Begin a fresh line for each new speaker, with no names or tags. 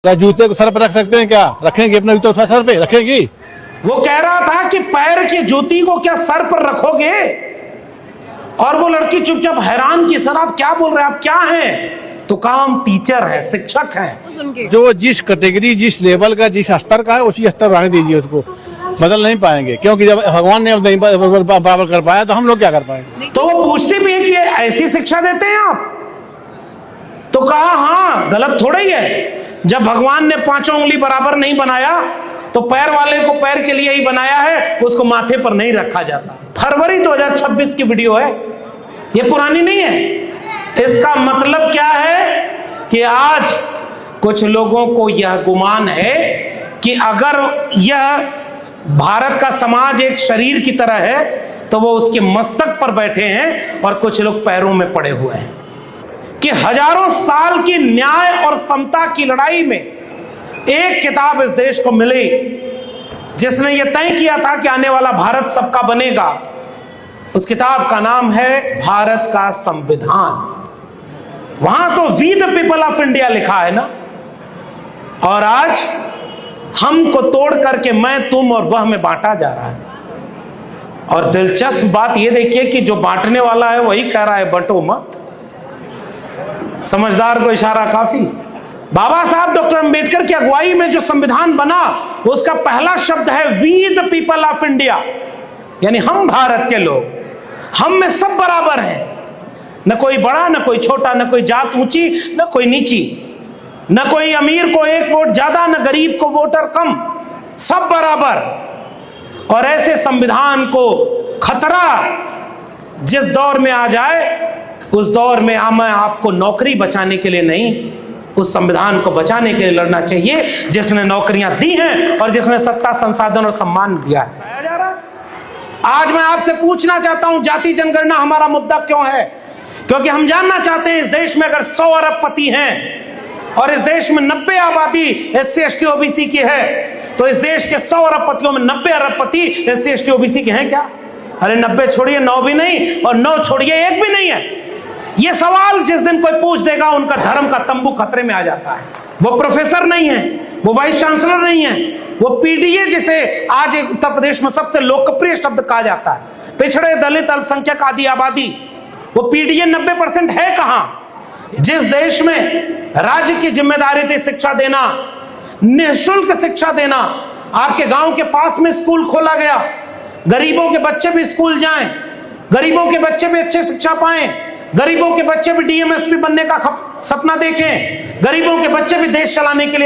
क्या जूते को सर पर रख सकते हैं? क्या रखेंगे? अपना जूता सर पे रखेंगी?
वो कह रहा था कि पैर की जूती को क्या सर पर रखोगे? और वो लड़की चुपचाप हैरान की, सर आप क्या बोल रहे हैं, आप क्या हैं? तो कहा हम टीचर हैं, शिक्षक हैं।
जो जिस कैटेगरी, जिस लेवल का, जिस स्तर का है उसी स्तर रहने दीजिए, उसको बदल नहीं पाएंगे, क्योंकि जब भगवान ने नहीं बराबर कर पाया तो हम लोग क्या कर पाएंगे।
तो वो पूछती भी है कि ऐसी शिक्षा देते हैं आप? तो कहा हाँ, गलत थोड़ा ही है। जब भगवान ने पांचों उंगली बराबर नहीं बनाया तो पैर वाले को पैर के लिए ही बनाया है, उसको माथे पर नहीं रखा जाता। फरवरी 2026 की वीडियो है, ये पुरानी नहीं है। इसका मतलब क्या है कि आज कुछ लोगों को यह गुमान है कि अगर यह भारत का समाज एक शरीर की तरह है तो वो उसके मस्तक पर बैठे हैं और कुछ लोग पैरों में पड़े हुए हैं। कि हजारों साल की न्याय और समता की लड़ाई में एक किताब इस देश को मिली जिसने यह तय किया था कि आने वाला भारत सबका बनेगा। उस किताब का नाम है भारत का संविधान। वहां तो we the people of India लिखा है ना, और आज हमको तोड़ करके मैं, तुम और वह में बांटा जा रहा है। और दिलचस्प बात यह देखिए कि जो बांटने वाला है वही कह रहा है बंटो मत। समझदार को इशारा काफी। बाबा साहब डॉक्टर अंबेडकर की अगुवाई में जो संविधान बना उसका पहला शब्द है we the people of India, यानी हम भारत के लोग, हम में सब बराबर हैं। न कोई बड़ा, न कोई छोटा, न कोई जात ऊंची, न कोई नीची, न कोई अमीर को एक वोट ज्यादा, न गरीब को वोटर कम, सब बराबर। और ऐसे संविधान को खतरा जिस दौर में आ जाए उस दौर में हमें आपको नौकरी बचाने के लिए नहीं, उस संविधान को बचाने के लिए लड़ना चाहिए जिसने नौकरियां दी हैं और जिसने सत्ता, संसाधन और सम्मान दिया है। आज मैं आपसे पूछना चाहता हूं, जाति जनगणना हमारा मुद्दा क्यों है? क्योंकि हम जानना चाहते हैं इस देश में अगर 100 अरबपति हैं और इस देश में 90 आबादी SC ST OBC की है, तो इस देश के 100 अरबपतियों में 90 अरबपति SC ST OBC के हैं क्या? अरे 90 छोड़िए, 9 भी नहीं, और 9 छोड़िए, 1 भी नहीं है। ये सवाल जिस दिन कोई पूछ देगा उनका धर्म का तंबू खतरे में आ जाता है। वो प्रोफेसर नहीं है, वो वाइस चांसलर नहीं है, वो PDA जिसे आज उत्तर प्रदेश में सबसे लोकप्रिय शब्द कहा जाता है, पिछड़े, दलित, अल्पसंख्यक आदि आबादी, वो PDA 90% है कहां? जिस देश में राज्य की जिम्मेदारी थी शिक्षा देना, निःशुल्क शिक्षा देना, आपके गांव के पास में स्कूल खोला गया, गरीबों के बच्चे भी स्कूल जाएं, गरीबों के बच्चे भी अच्छे शिक्षा पाएं, गरीबों के बच्चे भी DMSP बनने का सपना देखें, गरीबों के बच्चे भी देश चलाने के लिए